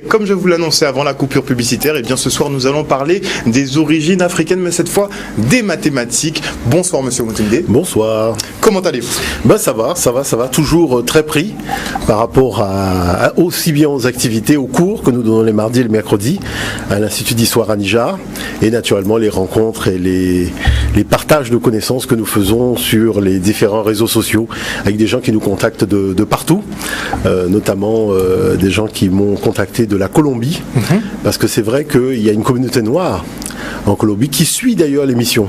Comme je vous l'annonçais avant la coupure publicitaire, et bien ce soir nous allons parler des origines africaines, mais cette fois des mathématiques. Bonsoir Monsieur Moutoundé. Bonsoir. Comment allez-vous ? Ça va, toujours très pris par rapport à aussi bien aux activités, aux cours que nous donnons les mardis et les mercredis à l'Institut d'Histoire à Nijar, et naturellement les rencontres et les partages de connaissances que nous faisons sur les différents réseaux sociaux avec des gens qui nous contactent de partout, notamment des gens qui m'ont contacté de la Colombie, parce que c'est vrai qu'il y a une communauté noire en Colombie qui suit d'ailleurs l'émission.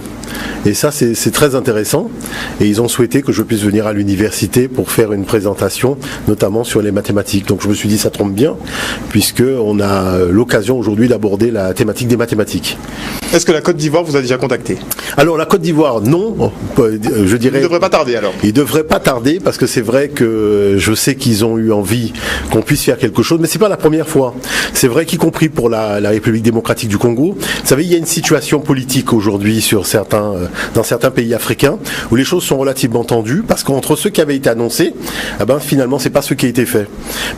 Et ça, c'est très intéressant. Et ils ont souhaité que je puisse venir à l'université pour faire une présentation, notamment sur les mathématiques. Donc je me suis dit, ça tombe bien, puisqu'on a l'occasion aujourd'hui d'aborder la thématique des mathématiques. Est-ce que la Côte d'Ivoire vous a déjà contacté ? Alors la Côte d'Ivoire, non. Je dirais. Il ne devrait pas tarder alors. Il ne devrait pas tarder, parce que c'est vrai que je sais qu'ils ont eu envie qu'on puisse faire quelque chose, mais c'est pas la première fois. C'est vrai qu'y compris pour la République démocratique du Congo. Vous savez, il y a une situation politique aujourd'hui dans certains pays africains où les choses sont relativement tendues, parce qu'entre ceux qui avaient été annoncés, finalement c'est pas ce qui a été fait.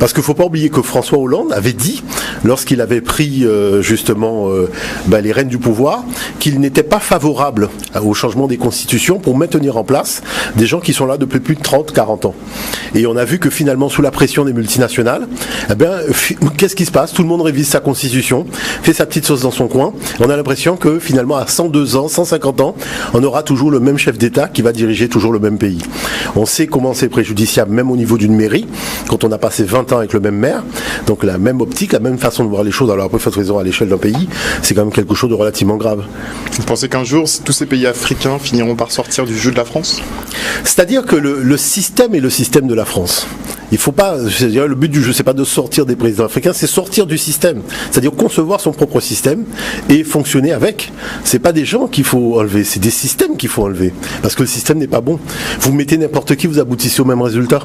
Parce qu'il ne faut pas oublier que François Hollande avait dit, lorsqu'il avait pris les rênes du pouvoir, qu'il n'était pas favorable au changement des constitutions pour maintenir en place des gens qui sont là depuis plus de 30-40 ans. Et on a vu que finalement, sous la pression des multinationales, qu'est-ce qui se passe ? Tout le monde révise sa constitution, fait sa petite sauce dans son coin. On a l'impression que finalement, à 102 ans, 150 ans, on aura toujours le même chef d'État qui va diriger toujours le même pays. On sait comment c'est préjudiciable, même au niveau d'une mairie, quand on a passé 20 ans avec le même maire. Donc la même optique, la même façon de voir les choses, alors après, faut raison à l'échelle d'un pays, c'est quand même quelque chose de relativement grave. Vous pensez qu'un jour, tous ces pays africains finiront par sortir du jeu de la France ? C'est-à-dire que le système est le système de la France. Il faut pas, c'est-à-dire le but du jeu, c'est pas de sortir des présidents africains, c'est sortir du système. C'est-à-dire concevoir son propre système et fonctionner avec. C'est pas des gens qu'il faut enlever, c'est des systèmes qu'il faut enlever. Parce que le système n'est pas bon. Vous mettez n'importe qui, vous aboutissez au même résultat.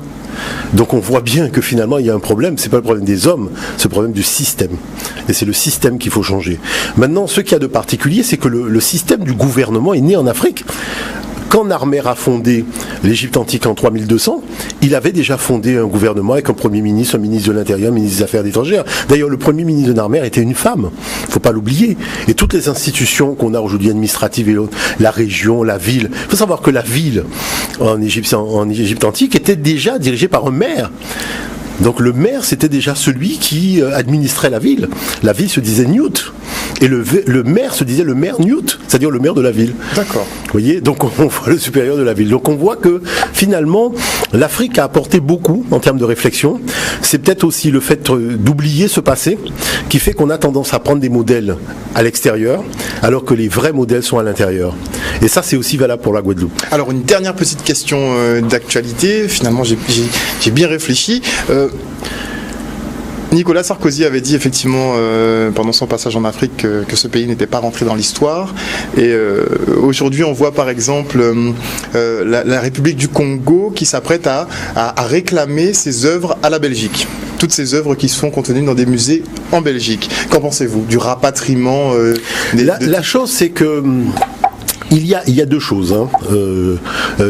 Donc on voit bien que finalement il y a un problème. C'est pas le problème des hommes, c'est le problème du système. Et c'est le système qu'il faut changer. Maintenant, ce qu'il y a de particulier, c'est que le système du gouvernement est né en Afrique. Quand Narmer a fondé l'Égypte antique en 3200, il avait déjà fondé un gouvernement avec un premier ministre, un ministre de l'Intérieur, un ministre des Affaires étrangères. D'ailleurs, le premier ministre de Narmer était une femme. Il ne faut pas l'oublier. Et toutes les institutions qu'on a aujourd'hui, administratives et autres, la région, la ville. Il faut savoir que la ville en Égypte antique était déjà dirigée par un maire. Donc le maire, c'était déjà celui qui administrait la ville. La ville se disait Newt. Et le maire se disait le maire Newt, c'est-à-dire le maire de la ville. D'accord. Vous voyez, donc on voit le supérieur de la ville. Donc on voit que finalement, l'Afrique a apporté beaucoup en termes de réflexion. C'est peut-être aussi le fait d'oublier ce passé qui fait qu'on a tendance à prendre des modèles à l'extérieur, alors que les vrais modèles sont à l'intérieur. Et ça, c'est aussi valable pour la Guadeloupe. Alors une dernière petite question d'actualité. Finalement, j'ai bien réfléchi. Nicolas Sarkozy avait dit effectivement pendant son passage en Afrique que ce pays n'était pas rentré dans l'histoire. Et aujourd'hui, on voit par exemple la République du Congo qui s'apprête à réclamer ses œuvres à la Belgique. Toutes ces œuvres qui sont contenues dans des musées en Belgique. Qu'en pensez-vous du rapatriement La chose, c'est que il y a deux choses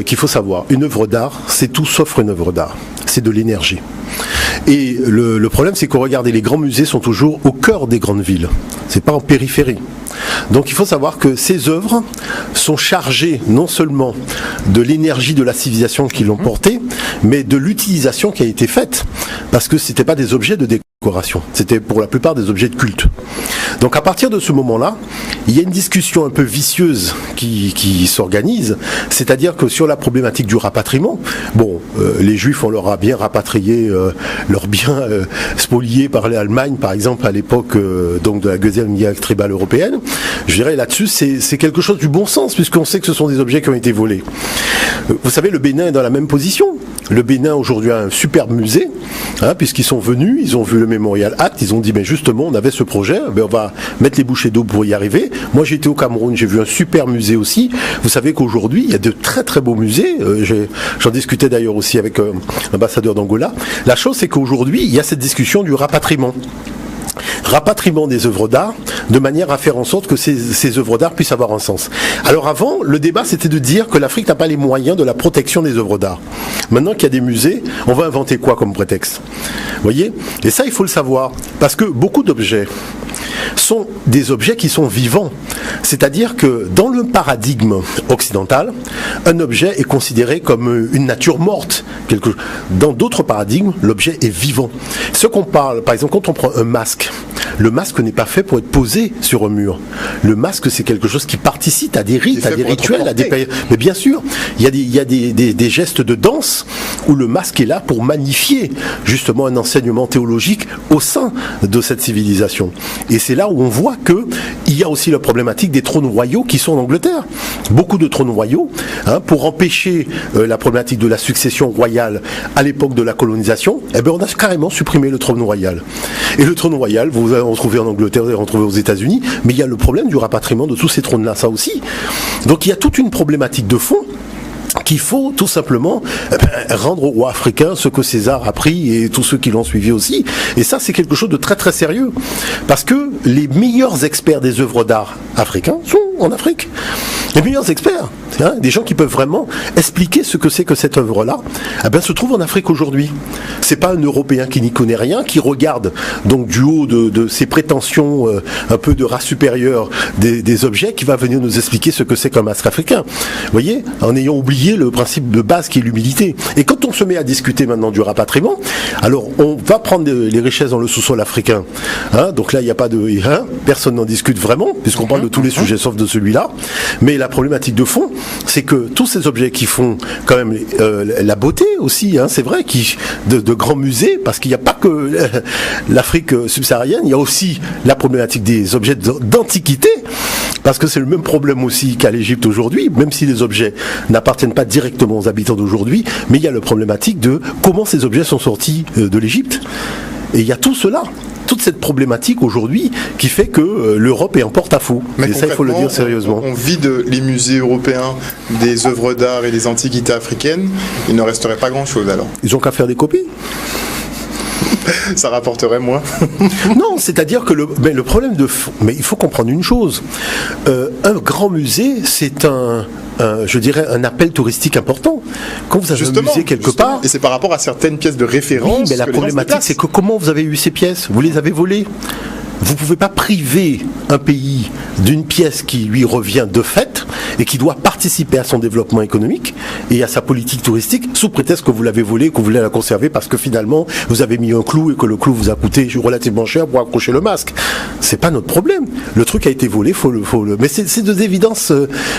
qu'il faut savoir. Une œuvre d'art, c'est tout sauf une œuvre d'art. C'est de l'énergie. Et le problème, c'est que regardez, les grands musées sont toujours au cœur des grandes villes. C'est pas en périphérie. Donc il faut savoir que ces œuvres sont chargées non seulement de l'énergie de la civilisation qui l'ont portée, mais de l'utilisation qui a été faite. Parce que c'était pas des objets de décoration. C'était pour la plupart des objets de culte. Donc à partir de ce moment-là, il y a une discussion un peu vicieuse qui s'organise, c'est-à-dire que sur la problématique du rapatriement, les Juifs, on leur a bien rapatrié leurs biens spoliés par l'Allemagne, par exemple à l'époque donc de la deuxième guerre tribale européenne. Je dirais là-dessus, c'est quelque chose du bon sens, puisqu'on sait que ce sont des objets qui ont été volés. Vous savez, le Bénin est dans la même position. Le Bénin aujourd'hui a un superbe musée, puisqu'ils sont venus, ils ont vu le Memorial Act, ils ont dit, justement, on avait ce projet, on va mettre les bouchées d'eau pour y arriver. Moi, j'ai été au Cameroun, j'ai vu un super musée aussi. Vous savez qu'aujourd'hui, il y a de très très beaux musées. J'en discutais d'ailleurs aussi avec l'ambassadeur d'Angola. La chose, c'est qu'aujourd'hui, il y a cette discussion du rapatriement. rapatriement des œuvres d'art de manière à faire en sorte que ces œuvres d'art puissent avoir un sens. Alors avant, le débat c'était de dire que l'Afrique n'a pas les moyens de la protection des œuvres d'art. Maintenant qu'il y a des musées, on va inventer quoi comme prétexte? Vous voyez? Et ça, il faut le savoir, parce que beaucoup d'objets sont des objets qui sont vivants. C'est-à-dire que dans le paradigme occidental, un objet est considéré comme une nature morte. Dans d'autres paradigmes, l'objet est vivant. Ce qu'on parle, par exemple, quand on prend un masque, le masque n'est pas fait pour être posé sur un mur. Le masque, c'est quelque chose qui participe à des rites, à des rituels, à des périodes. Mais bien sûr, il y a des gestes de danse où le masque est là pour magnifier justement un enseignement théologique au sein de cette civilisation. Et c'est là où on voit qu'il y a aussi la problématique des trônes royaux qui sont en Angleterre. Beaucoup de trônes royaux, pour empêcher la problématique de la succession royale à l'époque de la colonisation, on a carrément supprimé le trône royal. Et le trône royal, vous allez en retrouver en Angleterre, vous allez en retrouver aux États-Unis, mais il y a le problème du rapatriement de tous ces trônes-là, ça aussi. Donc il y a toute une problématique de fond qu'il faut tout simplement rendre au roi africain ce que César a pris et tous ceux qui l'ont suivi aussi. Et ça, c'est quelque chose de très très sérieux. Parce que les meilleurs experts des œuvres d'art africains sont en Afrique. Les meilleurs experts, des gens qui peuvent vraiment expliquer ce que c'est que cette œuvre-là, se trouvent en Afrique aujourd'hui. C'est pas un Européen qui n'y connaît rien, qui regarde donc du haut de ses prétentions un peu de race supérieure des objets, qui va venir nous expliquer ce que c'est qu'un masque africain. Vous voyez, en ayant oublié le principe de base qui est l'humilité. Et quand on se met à discuter maintenant du rapatriement, alors on va prendre les richesses dans le sous-sol africain. Donc là, il n'y a pas de... personne n'en discute vraiment, puisqu'on parle de tous les sujets sauf de celui-là. Mais la problématique de fond, c'est que tous ces objets qui font quand même la beauté aussi, c'est vrai, de grands musées, parce qu'il n'y a pas que l'Afrique subsaharienne, il y a aussi la problématique des objets d'antiquité, parce que c'est le même problème aussi qu'à l'Égypte aujourd'hui, même si les objets n'appartiennent pas directement aux habitants d'aujourd'hui, mais il y a la problématique de comment ces objets sont sortis de l'Égypte. Et il y a tout cela. Toute cette problématique aujourd'hui qui fait que l'Europe est en porte-à-faux. Et ça, il faut le dire sérieusement. On vide les musées européens des œuvres d'art et des antiquités africaines, il ne resterait pas grand-chose alors. Ils ont qu'à faire des copies. Ça rapporterait moins. Non, c'est-à-dire que le problème de fond, mais il faut comprendre une chose. Un grand musée, c'est je dirais un appel touristique important. Quand vous avez un musée quelque part... Et c'est par rapport à certaines pièces de référence. Oui, mais la problématique, c'est que comment vous avez eu ces pièces? Vous les avez volées? Vous ne pouvez pas priver un pays d'une pièce qui lui revient de fait et qui doit participer à son développement économique et à sa politique touristique sous prétexte que vous l'avez volée, que vous voulez la conserver parce que finalement vous avez mis un clou et que le clou vous a coûté relativement cher pour accrocher le masque. C'est pas notre problème. Le truc a été volé, mais c'est de d'évidence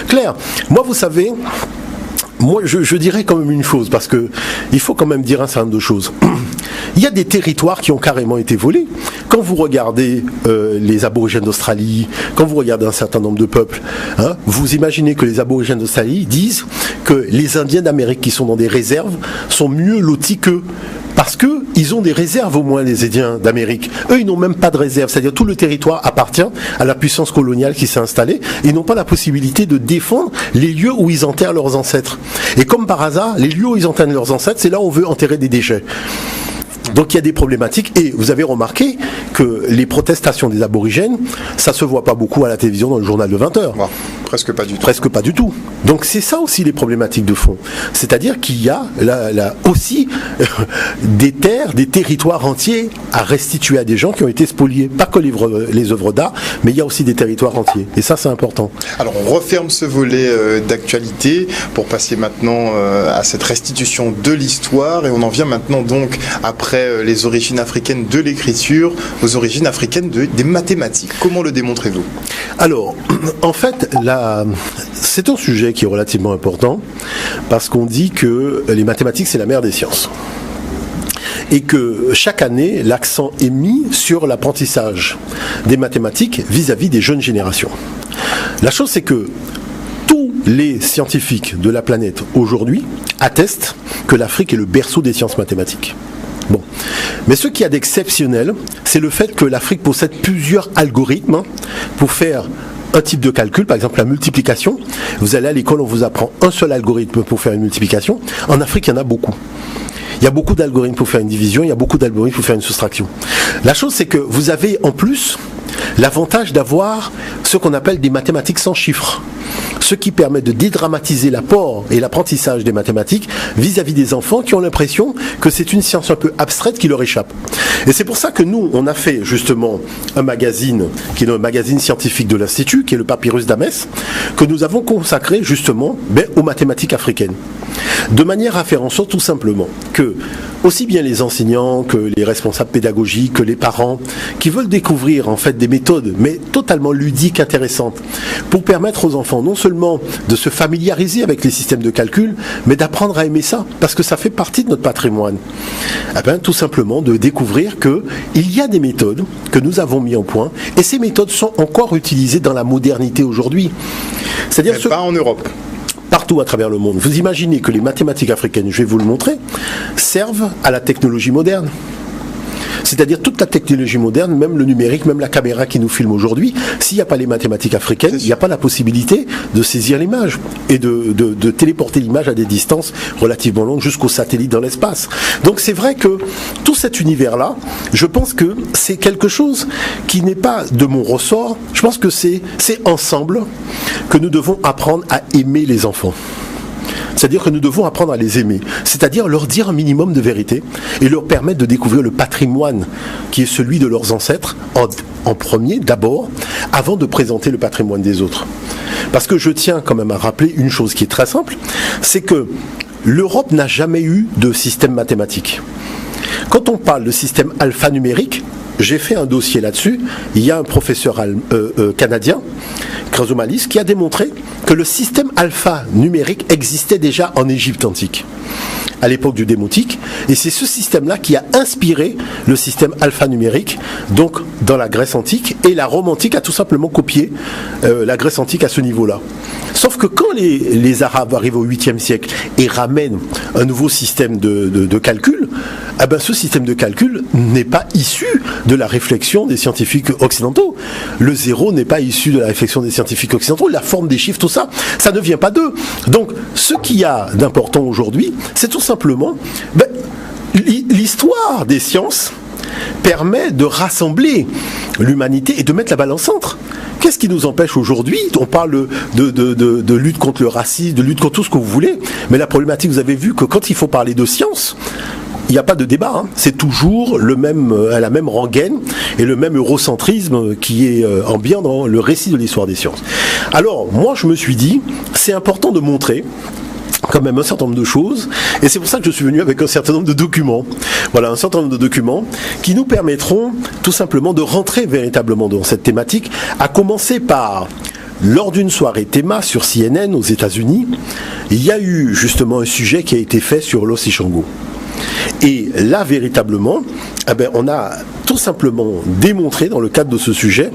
claire. Moi, vous savez, je dirais quand même une chose, parce que il faut quand même dire un certain nombre de choses. Il y a des territoires qui ont carrément été volés. Quand vous regardez les aborigènes d'Australie, quand vous regardez un certain nombre de peuples, vous imaginez que les aborigènes d'Australie disent que les Indiens d'Amérique qui sont dans des réserves sont mieux lotis qu'eux. Parce qu'ils ont des réserves au moins, les Indiens d'Amérique. Eux, ils n'ont même pas de réserve. C'est-à-dire tout le territoire appartient à la puissance coloniale qui s'est installée. Ils n'ont pas la possibilité de défendre les lieux où ils enterrent leurs ancêtres. Et comme par hasard, les lieux où ils enterrent leurs ancêtres, c'est là où on veut enterrer des déchets. Donc il y a des problématiques et vous avez remarqué que les protestations des aborigènes, ça se voit pas beaucoup à la télévision dans le journal de 20h. Ouais, presque pas du tout. Presque pas du tout. Donc c'est ça aussi les problématiques de fond. C'est-à-dire qu'il y a aussi des terres, des territoires entiers à restituer à des gens qui ont été spoliés. Pas que les œuvres d'art, mais il y a aussi des territoires entiers. Et ça, c'est important. Alors on referme ce volet d'actualité pour passer maintenant à cette restitution de l'histoire et on en vient maintenant donc après les origines africaines de l'écriture aux origines africaines des mathématiques. Comment le démontrez-vous? Alors, en fait, c'est un sujet qui est relativement important parce qu'on dit que les mathématiques, c'est la mère des sciences. Et que chaque année, l'accent est mis sur l'apprentissage des mathématiques vis-à-vis des jeunes générations. La chose, c'est que tous les scientifiques de la planète aujourd'hui attestent que l'Afrique est le berceau des sciences mathématiques. Bon. Mais ce qu'il y a d'exceptionnel, c'est le fait que l'Afrique possède plusieurs algorithmes pour faire un type de calcul, par exemple la multiplication. Vous allez à l'école, on vous apprend un seul algorithme pour faire une multiplication. En Afrique, il y en a beaucoup. il y a beaucoup d'algorithmes pour faire une division, il y a beaucoup d'algorithmes pour faire une soustraction. La chose, c'est que vous avez en plus l'avantage d'avoir ce qu'on appelle des mathématiques sans chiffres, ce qui permet de dédramatiser l'apport et l'apprentissage des mathématiques vis-à-vis des enfants qui ont l'impression que c'est une science un peu abstraite qui leur échappe. Et c'est pour ça que nous, on a fait justement un magazine, qui est le magazine scientifique de l'Institut, qui est le Papyrus d'Amès, que nous avons consacré justement aux mathématiques africaines. De manière à faire en sorte tout simplement que aussi bien les enseignants que les responsables pédagogiques, que les parents qui veulent découvrir en fait des méthodes mais totalement ludiques, intéressantes pour permettre aux enfants non seulement de se familiariser avec les systèmes de calcul mais d'apprendre à aimer ça parce que ça fait partie de notre patrimoine. Eh bien, tout simplement de découvrir qu'il y a des méthodes que nous avons mis en point et ces méthodes sont encore utilisées dans la modernité aujourd'hui. C'est-à-dire mais pas en Europe. Partout à travers le monde. Vous imaginez que les mathématiques africaines, je vais vous le montrer, servent à la technologie moderne. C'est-à-dire toute la technologie moderne, même le numérique, même la caméra qui nous filme aujourd'hui, s'il n'y a pas les mathématiques africaines, il n'y a pas la possibilité de saisir l'image et de téléporter l'image à des distances relativement longues jusqu'au satellite dans l'espace. Donc c'est vrai que tout cet univers-là, je pense que c'est quelque chose qui n'est pas de mon ressort. Je pense que c'est ensemble que nous devons apprendre à aimer les enfants. C'est-à-dire que nous devons apprendre à les aimer, c'est-à-dire leur dire un minimum de vérité et leur permettre de découvrir le patrimoine qui est celui de leurs ancêtres en premier d'abord, avant de présenter le patrimoine des autres. Parce que je tiens quand même à rappeler une chose qui est très simple, c'est que l'Europe n'a jamais eu de système mathématique. Quand on parle de système alphanumérique, j'ai fait un dossier là-dessus, il y a un professeur canadien, Chrysomalis, qui a démontré que le système alphanumérique existait déjà en Égypte antique, à l'époque du démotique, et c'est ce système-là qui a inspiré le système alphanumérique, donc dans la Grèce antique, et la Rome antique a tout simplement copié la Grèce antique à ce niveau-là. Sauf que quand les Arabes arrivent au 8e siècle et ramènent un nouveau système de calcul, eh ben ce système de calcul n'est pas issu de la réflexion des scientifiques occidentaux. Le zéro n'est pas issu de la réflexion des scientifiques occidentaux, la forme des chiffres, tout ça, ça ne vient pas d'eux. Donc ce qu'il y a d'important aujourd'hui, c'est tout simplement l'histoire des sciences permet de rassembler l'humanité et de mettre la balle en centre. Qu'est-ce qui nous empêche aujourd'hui? On parle de lutte contre le racisme, de lutte contre tout ce que vous voulez, mais la problématique, vous avez vu que quand il faut parler de science, il n'y a pas de débat, hein. C'est toujours la même rengaine et le même eurocentrisme qui est ambiant dans le récit de l'histoire des sciences. Alors, moi, je me suis dit, c'est important de montrer quand même un certain nombre de choses, et c'est pour ça que je suis venu avec un certain nombre de documents. Voilà, un certain nombre de documents qui nous permettront tout simplement de rentrer véritablement dans cette thématique, à commencer par, lors d'une soirée théma sur CNN aux États-Unis, il y a eu justement un sujet qui a été fait sur l'os Ishango. Et là, véritablement, on a tout simplement démontré dans le cadre de ce sujet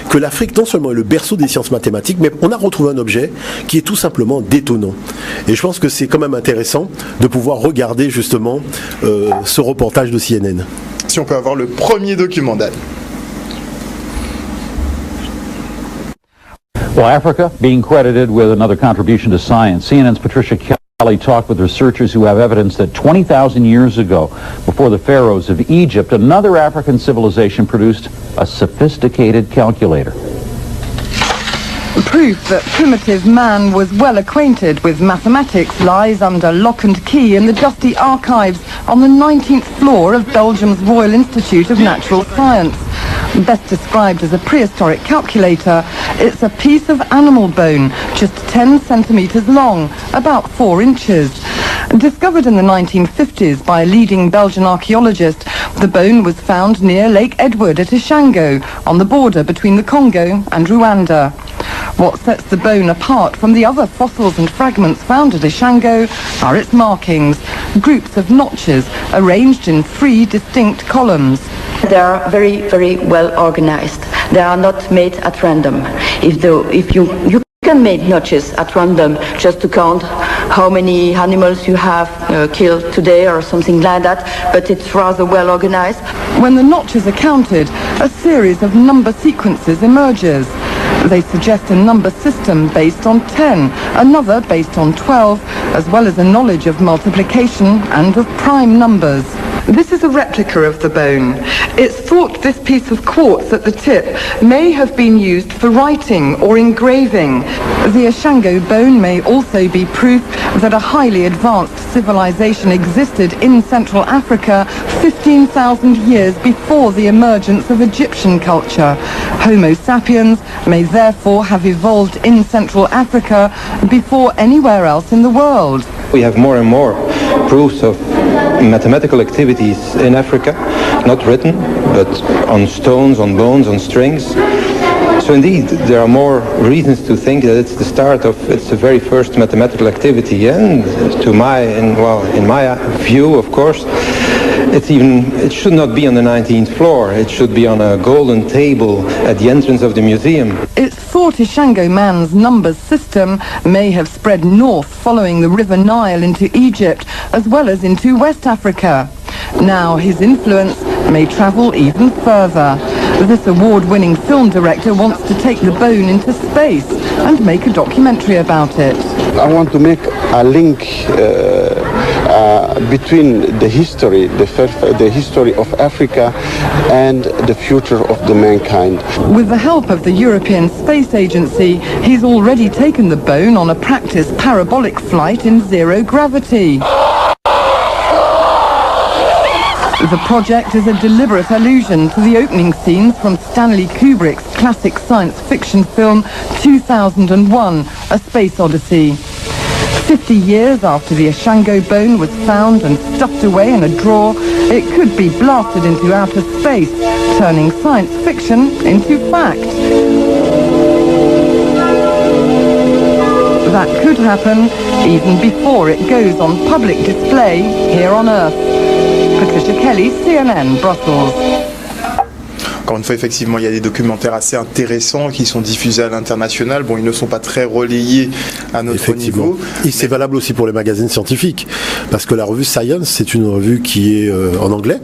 que l'Afrique non seulement est le berceau des sciences mathématiques, mais on a retrouvé un objet qui est tout simplement détonnant. Et je pense que c'est quand même intéressant de pouvoir regarder justement ce reportage de CNN. Si on peut avoir le premier document, Dan. Well, Africa being credited with another contribution to science. CNN's Patricia Kelly talked with researchers who have evidence that 20,000 years ago, before the pharaohs of Egypt, another African civilization produced a sophisticated calculator. Proof that primitive man was well acquainted with mathematics lies under lock and key in the dusty archives on the 19th floor of Belgium's Royal Institute of Natural Science. Best described as a prehistoric calculator, it's a piece of animal bone, just 10 centimeters long, about 4 inches. Discovered in the 1950s by a leading Belgian archaeologist, the bone was found near Lake Edward at Ishango, on the border between the Congo and Rwanda. What sets the bone apart from the other fossils and fragments found at Ishango are its markings, groups of notches arranged in 3 distinct columns. They are very, very well organized. They are not made at random. If you can make notches at random just to count how many animals you have killed today or something like that, but it's rather well organized. When the notches are counted, a series of number sequences emerges. They suggest a number system based on 10, another based on 12, as well as a knowledge of multiplication and of prime numbers. This is a replica of the bone. It's thought this piece of quartz at the tip may have been used for writing or engraving. The Ashango bone may also be proof that a highly advanced civilization existed in Central Africa 15,000 years before the emergence of Egyptian culture. Homo sapiens may therefore have evolved in Central Africa before anywhere else in the world. We have more and more proofs of mathematical activities in Africa, not written, but on stones, on bones, on strings. So indeed, there are more reasons to think that it's the very first mathematical activity. And in my view, of course, it should not be on the 19th floor. It should be on a golden table at the entrance of the museum. It's thought Ashango man's numbers system may have spread north following the River Nile into Egypt, as well as into West Africa. Now his influence may travel even further. This award-winning film director wants to take the bone into space and make a documentary about it. I want to make a link between the history of Africa and the future of the mankind. With the help of the European Space Agency, he's already taken the bone on a practice parabolic flight in zero gravity. The project is a deliberate allusion to the opening scenes from Stanley Kubrick's classic science fiction film 2001, A Space Odyssey. 50 years after the Ashango bone was found and stuffed away in a drawer, it could be blasted into outer space, turning science fiction into fact. That could happen even before it goes on public display here on Earth. Patricia Kelly, CNN, Brussels. Encore une fois, effectivement, il y a des documentaires assez intéressants qui sont diffusés à l'international. Bon, ils ne sont pas très relayés à notre niveau. Et c'est valable aussi pour les magazines scientifiques, parce que la revue Science, c'est une revue qui est en anglais,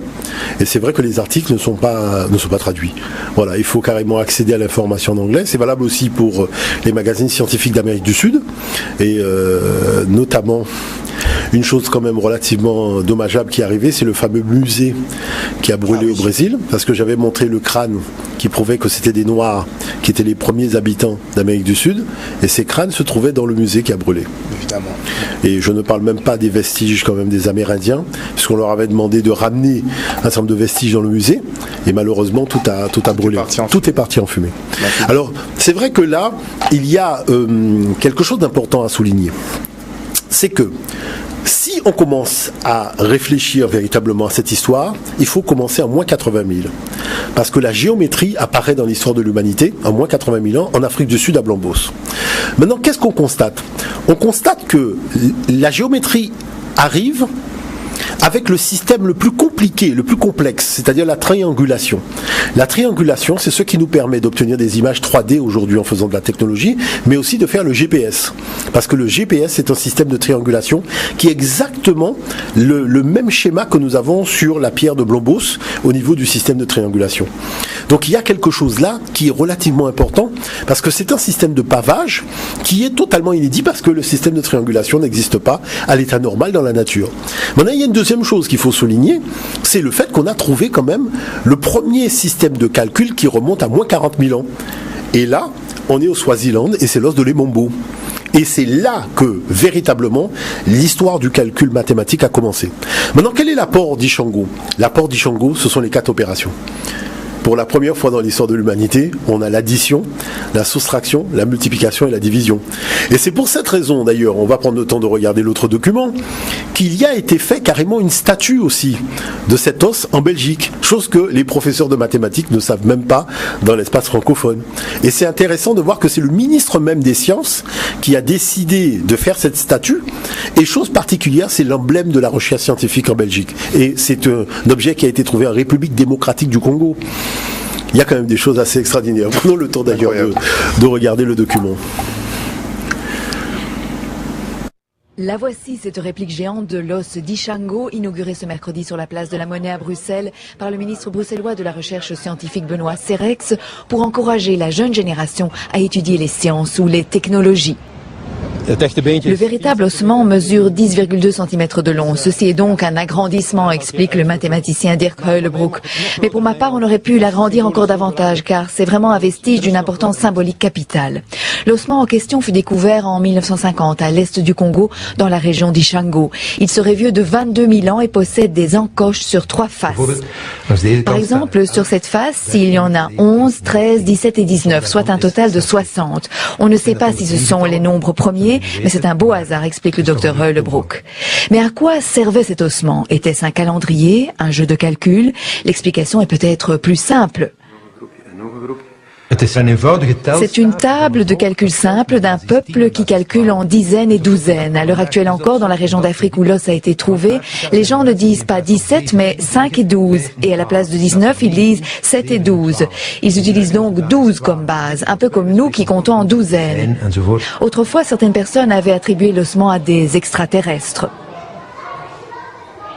et c'est vrai que les articles ne sont pas traduits. Voilà, il faut carrément accéder à l'information en anglais. C'est valable aussi pour les magazines scientifiques d'Amérique du Sud, et notamment une chose quand même relativement dommageable qui est arrivée, c'est le fameux musée qui a brûlé au Brésil, parce que j'avais montré le crâne qui prouvait que c'était des Noirs qui étaient les premiers habitants d'Amérique du Sud, et ces crânes se trouvaient dans le musée qui a brûlé. Évidemment. Et je ne parle même pas des vestiges quand même des Amérindiens, puisqu'on leur avait demandé de ramener un certain nombre de vestiges dans le musée, et malheureusement tout a brûlé. Tout est parti en fumée. Alors c'est vrai que là, il y a quelque chose d'important à souligner. C'est que si on commence à réfléchir véritablement à cette histoire, il faut commencer à moins 80 000. Parce que la géométrie apparaît dans l'histoire de l'humanité à moins 80 000 ans en Afrique du Sud à Blombos. Maintenant, qu'est-ce qu'on constate ? On constate que la géométrie arrive avec le système le plus compliqué, le plus complexe, c'est-à-dire la triangulation. La triangulation, c'est ce qui nous permet d'obtenir des images 3D aujourd'hui en faisant de la technologie, mais aussi de faire le GPS. Parce que le GPS est un système de triangulation qui est exactement le même schéma que nous avons sur la pierre de Blombos au niveau du système de triangulation. Donc il y a quelque chose là qui est relativement important, parce que c'est un système de pavage qui est totalement inédit, parce que le système de triangulation n'existe pas à l'état normal dans la nature. Maintenant, il y a une deuxième chose qu'il faut souligner, c'est le fait qu'on a trouvé quand même le premier système de calcul qui remonte à moins 40 000 ans. Et là, on est au Swaziland et c'est l'os de l'Emombo. Et c'est là que, véritablement, l'histoire du calcul mathématique a commencé. Maintenant, quel est l'apport d'Ishango ? L'apport d'Ishango, ce sont les 4 opérations. Pour la première fois dans l'histoire de l'humanité, on a l'addition, la soustraction, la multiplication et la division. Et c'est pour cette raison, d'ailleurs, on va prendre le temps de regarder l'autre document, qu'il y a été fait carrément une statue aussi de cet os en Belgique, chose que les professeurs de mathématiques ne savent même pas dans l'espace francophone. Et c'est intéressant de voir que c'est le ministre même des Sciences qui a décidé de faire cette statue, et chose particulière, c'est l'emblème de la recherche scientifique en Belgique. Et c'est un objet qui a été trouvé en République démocratique du Congo. Il y a quand même des choses assez extraordinaires. Prenons le temps d'ailleurs de regarder le document. La voici, cette réplique géante de l'os d'Ishango, inaugurée ce mercredi sur la place de la Monnaie à Bruxelles par le ministre bruxellois de la Recherche scientifique Benoît Serex pour encourager la jeune génération à étudier les sciences ou les technologies. Le véritable ossement mesure 10,2 cm de long. Ceci est donc un agrandissement, explique le mathématicien Dirk Heulebroek. Mais pour ma part, on aurait pu l'agrandir encore davantage, car c'est vraiment un vestige d'une importance symbolique capitale. L'ossement en question fut découvert en 1950 à l'est du Congo, dans la région d'Ishango. Il serait vieux de 22 000 ans et possède des encoches sur 3 faces. Par exemple, sur cette face, il y en a 11, 13, 17 et 19, soit un total de 60. On ne sait pas si ce sont les nombres premiers, mais c'est un beau hasard, explique le docteur Heulebroek. Mais à quoi servait cet ossement? Était-ce un calendrier, un jeu de calcul? L'explication est peut-être plus simple. C'est une table de calcul simple d'un peuple qui calcule en dizaines et douzaines. À l'heure actuelle encore, dans la région d'Afrique où l'os a été trouvé, les gens ne disent pas 17 mais 5 et 12. Et à la place de 19, ils disent 7 et 12. Ils utilisent donc 12 comme base, un peu comme nous qui comptons en douzaines. Autrefois, certaines personnes avaient attribué l'ossement à des extraterrestres.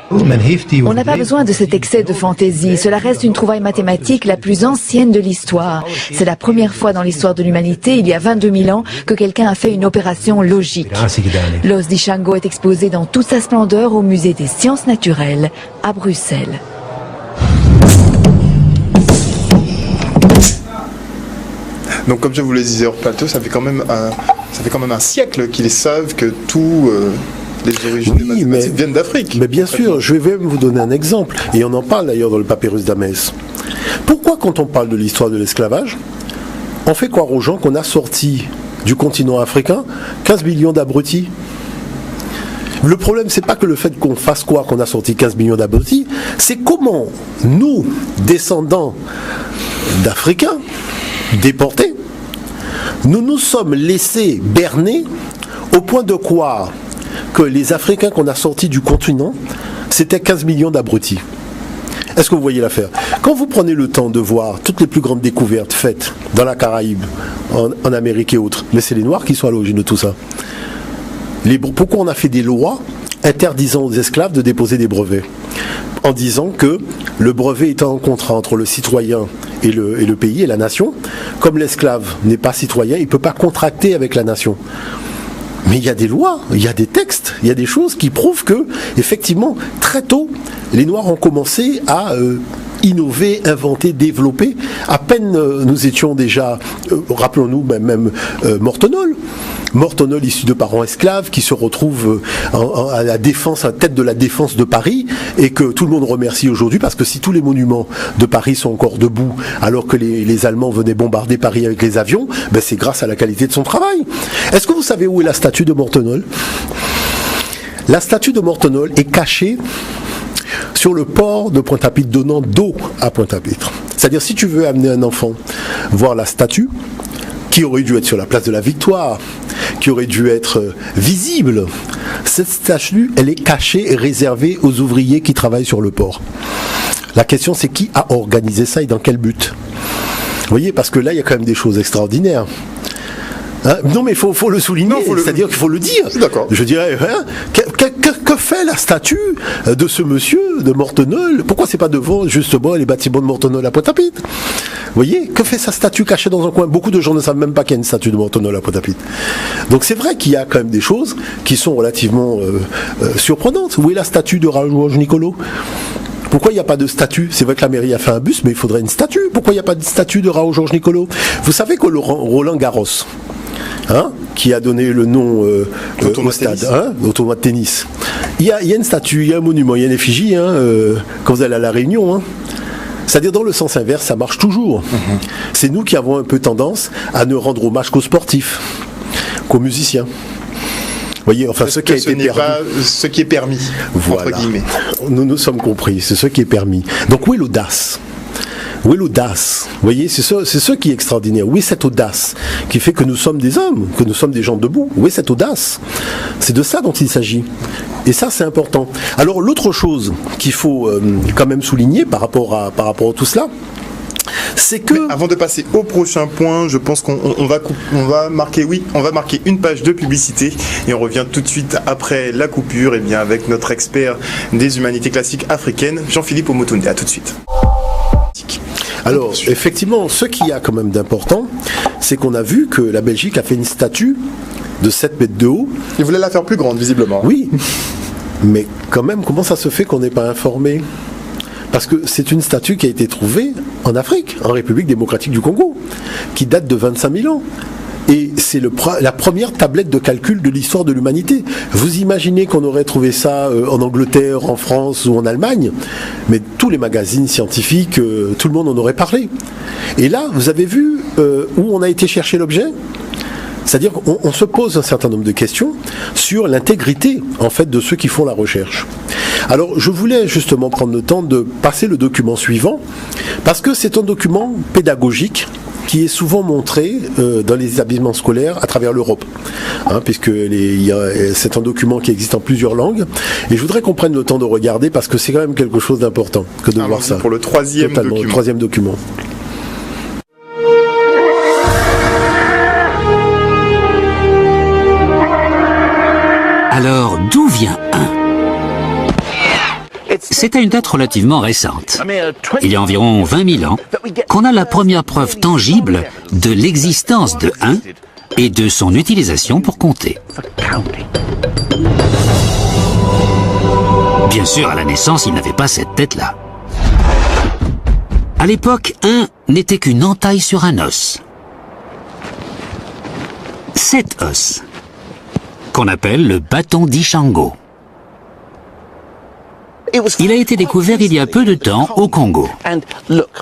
On n'a pas besoin de cet excès de fantaisie. Cela reste une trouvaille mathématique la plus ancienne de l'histoire. C'est la première fois dans l'histoire de l'humanité, il y a 22 000 ans, que quelqu'un a fait une opération logique. L'os d'Ishango est exposé dans toute sa splendeur au musée des sciences naturelles à Bruxelles. Donc comme je vous le disais hors plateau, ça fait quand même un siècle qu'ils savent que tout... les origines mathématiques viennent d'Afrique. Mais bien sûr, je vais même vous donner un exemple, et on en parle d'ailleurs dans le papyrus d'Amès. Pourquoi quand on parle de l'histoire de l'esclavage, on fait croire aux gens qu'on a sorti du continent africain 15 millions d'abrutis? Le problème, c'est pas que le fait qu'on fasse croire qu'on a sorti 15 millions d'abrutis, c'est comment nous, descendants d'Africains, déportés, nous nous sommes laissés berner au point de croire que les Africains qu'on a sortis du continent, c'était 15 millions d'abrutis. Est-ce que vous voyez l'affaire? Quand vous prenez le temps de voir toutes les plus grandes découvertes faites dans la Caraïbe, en Amérique et autres, mais c'est les Noirs qui sont à l'origine de tout ça. Pourquoi on a fait des lois interdisant aux esclaves de déposer des brevets? En disant que le brevet étant un contrat entre le citoyen et le pays et la nation, comme l'esclave n'est pas citoyen, il ne peut pas contracter avec la nation. Mais il y a des lois, il y a des textes, il y a des choses qui prouvent que, effectivement, très tôt, les Noirs ont commencé à innover, inventer, développer. À peine nous étions déjà, rappelons-nous même Mortonol. Mortonol issu de parents esclaves qui se retrouve à la défense, à la tête de la défense de Paris et que tout le monde remercie aujourd'hui parce que si tous les monuments de Paris sont encore debout alors que les Allemands venaient bombarder Paris avec les avions, ben c'est grâce à la qualité de son travail. Est-ce que vous savez où est la statue de Mortonol? La statue de Mortonol est cachée sur le port de Pointe-à-Pitre, donnant dos à Pointe-à-Pitre. C'est-à-dire si tu veux amener un enfant voir la statue, qui aurait dû être sur la place de la Victoire, qui aurait dû être visible, cette statue, elle est cachée et réservée aux ouvriers qui travaillent sur le port. La question, c'est qui a organisé ça et dans quel but? Vous voyez, parce que là, il y a quand même des choses extraordinaires. Hein? Non, mais il faut le souligner, c'est-à-dire qu'il faut le dire. D'accord. Je dirais, hein, que fait la statue de ce monsieur, de Mortonol? Pourquoi c'est pas devant, justement, les bâtiments de Mortonol à Pointe-à-Pitre? Vous voyez, que fait sa statue cachée dans un coin? Beaucoup de gens ne savent même pas qu'il y a une statue de Mortonol à Pointe-à-Pitre. Donc c'est vrai qu'il y a quand même des choses qui sont relativement surprenantes. Où est la statue de Raoul Nicolo? Pourquoi il n'y a pas de statue? C'est vrai que la mairie a fait un bus, mais il faudrait une statue. Pourquoi il n'y a pas de statue de Raoul Georges Nicolo? Vous savez que Roland Garros, hein, qui a donné le nom au stade, hein, au tournoi de tennis, il y a une statue, il y a un monument, il y a une effigie, hein, quand vous allez à La Réunion, hein. C'est-à-dire dans le sens inverse, ça marche toujours. C'est nous qui avons un peu tendance à ne rendre hommage qu'aux sportifs, qu'aux musiciens. Vous voyez, enfin, ce qui a été permis. Pas ce qui est permis, voilà. Entre guillemets. Nous sommes compris, c'est ce qui est permis. Donc où est l'audace? Où est l'audace? Vous voyez, c'est ce qui est extraordinaire. Où est cette audace qui fait que nous sommes des hommes, que nous sommes des gens debout? Où est cette audace? C'est de ça dont il s'agit. Et ça, c'est important. Alors, l'autre chose qu'il faut quand même souligner par rapport à tout cela, c'est que... Mais avant de passer au prochain point, je pense qu'on va marquer une page de publicité et on revient tout de suite après la coupure avec notre expert des humanités classiques africaines, Jean-Philippe Omotunde. À tout de suite. Alors, effectivement, ce qu'il y a quand même d'important, c'est qu'on a vu que la Belgique a fait une statue de 7 mètres de haut. Ils voulaient la faire plus grande, visiblement. Oui, mais quand même, comment ça se fait qu'on n'est pas informé ? Parce que c'est une statue qui a été trouvée en Afrique, en République démocratique du Congo, qui date de 25 000 ans. Et c'est la première tablette de calcul de l'histoire de l'humanité. Vous imaginez qu'on aurait trouvé ça en Angleterre, en France ou en Allemagne, mais tous les magazines scientifiques, tout le monde en aurait parlé. Et là, vous avez vu où on a été chercher l'objet ? C'est-à-dire qu'on se pose un certain nombre de questions sur l'intégrité, en fait, de ceux qui font la recherche. Alors, je voulais justement prendre le temps de passer le document suivant, parce que c'est un document pédagogique qui est souvent montré dans les établissements scolaires à travers l'Europe, puisque c'est un document qui existe en plusieurs langues. Et je voudrais qu'on prenne le temps de regarder, parce que c'est quand même quelque chose d'important que de voir ça. Pour le troisième document. Le troisième document. Alors, d'où vient 1 ? C'est à une date relativement récente, il y a environ 20 000 ans, qu'on a la première preuve tangible de l'existence de 1 et de son utilisation pour compter. Bien sûr, à la naissance, il n'avait pas cette tête-là. À l'époque, 1 n'était qu'une entaille sur un os. Cet os, qu'on appelle le bâton d'Ishango. Il a été découvert il y a peu de temps au Congo.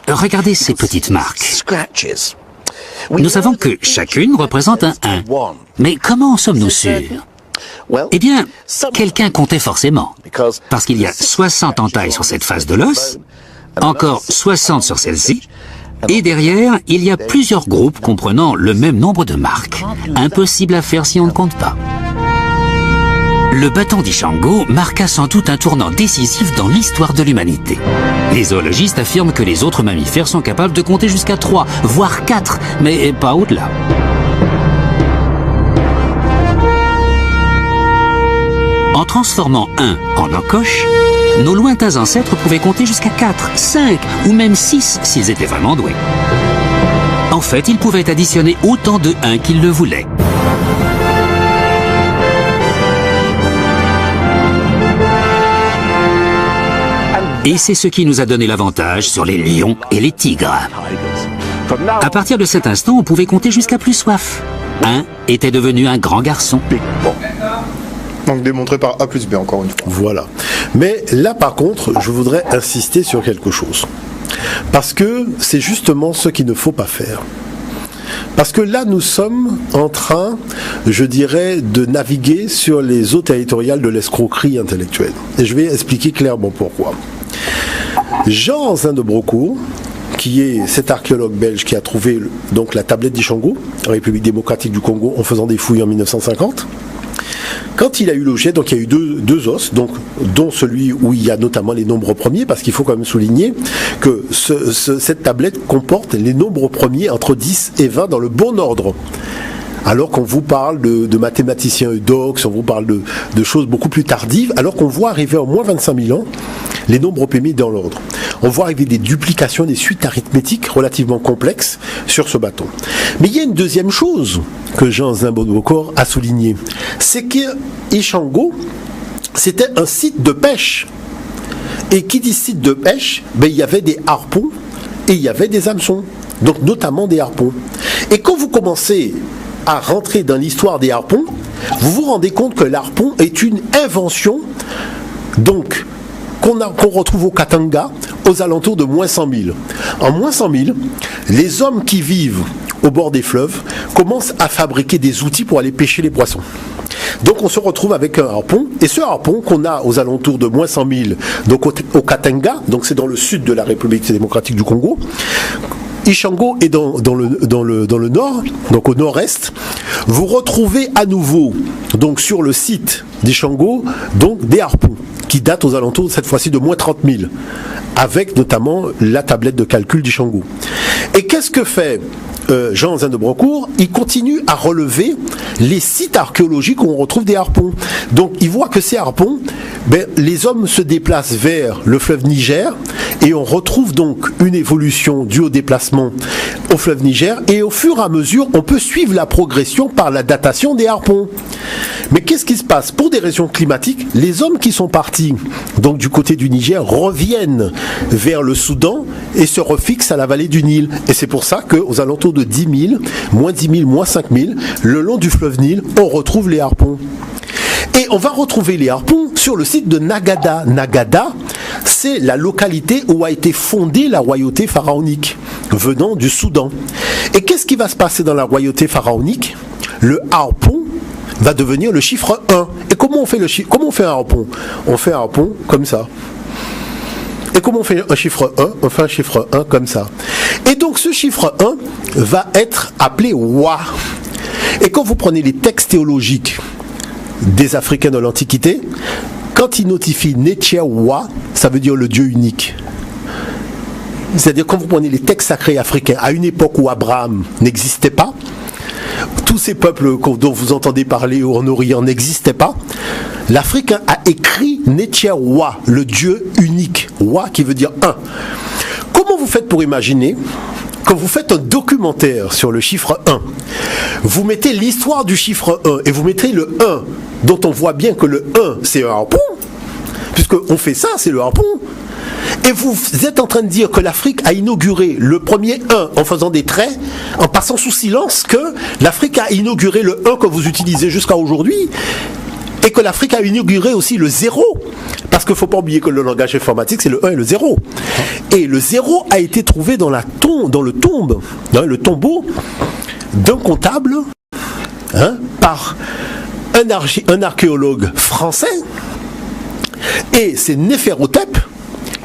Regardez ces petites marques. Nous savons que chacune représente un 1. Mais comment en sommes-nous sûrs ? Eh bien, quelqu'un comptait forcément, parce qu'il y a 60 entailles sur cette face de l'os, encore 60 sur celle-ci, et derrière, il y a plusieurs groupes comprenant le même nombre de marques. Impossible à faire si on ne compte pas. Le bâton d'Ishango marqua sans doute un tournant décisif dans l'histoire de l'humanité. Les zoologistes affirment que les autres mammifères sont capables de compter jusqu'à 3, voire 4, mais pas au-delà. En transformant 1 en encoche, nos lointains ancêtres pouvaient compter jusqu'à 4, 5 ou même 6 s'ils étaient vraiment doués. En fait, ils pouvaient additionner autant de 1 qu'ils le voulaient. Et c'est ce qui nous a donné l'avantage sur les lions et les tigres. À partir de cet instant, on pouvait compter jusqu'à plus soif. 1 était devenu un grand garçon. Donc démontré par A plus B encore une fois. Voilà. Mais là par contre, je voudrais insister sur quelque chose. Parce que c'est justement ce qu'il ne faut pas faire. Parce que là, nous sommes en train, je dirais, de naviguer sur les eaux territoriales de l'escroquerie intellectuelle. Et je vais expliquer clairement pourquoi. Jean Zin de Brocourt, qui est cet archéologue belge qui a trouvé donc la tablette d'Ishango, en République démocratique du Congo, en faisant des fouilles en 1950, quand il a eu l'objet, donc il y a eu deux os, donc, dont celui où il y a notamment les nombres premiers, parce qu'il faut quand même souligner que cette tablette comporte les nombres premiers entre 10 et 20 dans le bon ordre. Alors qu'on vous parle de mathématiciens eudoxes, on vous parle de choses beaucoup plus tardives, alors qu'on voit arriver en moins 25 000 ans les nombres premiers dans l'ordre. On voit arriver des duplications, des suites arithmétiques relativement complexes sur ce bâton. Mais il y a une deuxième chose que Jean Zin de Brocourt a souligné, c'est qu'Ishango, c'était un site de pêche. Et qui dit site de pêche, ben, il y avait des harpons et il y avait des hameçons, donc notamment des harpons. Et quand vous commencez à rentrer dans l'histoire des harpons, vous vous rendez compte que l'harpon est une invention donc qu'on retrouve au Katanga aux alentours de moins 100 000. En moins 100 000, les hommes qui vivent au bord des fleuves commencent à fabriquer des outils pour aller pêcher les poissons. Donc on se retrouve avec un harpon, et ce harpon qu'on a aux alentours de moins 100 000, donc au Katanga, donc c'est dans le sud de la République démocratique du Congo. Ishango est dans le nord, donc au nord-est. Vous retrouvez à nouveau, donc sur le site d'Ishango, donc des harpons qui datent aux alentours cette fois-ci de moins 30 000. avec notamment la tablette de calcul d'Ishango. Et qu'est-ce que fait Jean Zin de Brocourt? Il continue à relever les sites archéologiques où on retrouve des harpons. Donc il voit que ces harpons, les hommes se déplacent vers le fleuve Niger et on retrouve donc une évolution due au déplacement au fleuve Niger, et au fur et à mesure on peut suivre la progression par la datation des harpons. Mais qu'est-ce qui se passe? Pour des raisons climatiques, les hommes qui sont partis donc du côté du Niger reviennent vers le Soudan et se refixent à la vallée du Nil. Et c'est pour ça qu'aux alentours de 10 000, moins 10 000, moins 5 000, le long du fleuve Nil, on retrouve les harpons. Et on va retrouver les harpons sur le site de Nagada. Nagada, c'est la localité où a été fondée la royauté pharaonique, venant du Soudan. Et qu'est-ce qui va se passer dans la royauté pharaonique? Le harpon va devenir le chiffre 1. Et comment on fait comment on fait un harpon? On fait un harpon comme ça. Et comment on fait un chiffre 1? On fait un chiffre 1 comme ça. Et donc ce chiffre 1 va être appelé Wa. Et quand vous prenez les textes théologiques des Africains de l'Antiquité, quand ils notifient Netche Wa, ça veut dire le Dieu unique. C'est-à-dire quand vous prenez les textes sacrés africains, à une époque où Abraham n'existait pas, tous ces peuples dont vous entendez parler en Orient n'existaient pas, l'Africain a écrit Netche Wa, le Dieu unique. Wa qui veut dire un. Comment vous faites pour imaginer, quand vous faites un documentaire sur le chiffre 1, vous mettez l'histoire du chiffre 1 et vous mettez le 1, dont on voit bien que le 1 c'est un harpon, puisqu'on fait ça, c'est le harpon. Et vous êtes en train de dire que l'Afrique a inauguré le premier 1 en faisant des traits, en passant sous silence que l'Afrique a inauguré le 1 que vous utilisez jusqu'à aujourd'hui, et que l'Afrique a inauguré aussi le 0. Parce qu'il ne faut pas oublier que le langage informatique, c'est le 1 et le 0. Et le 0 a été trouvé dans le tombeau d'un comptable, par un archéologue français. Et c'est Néferhotep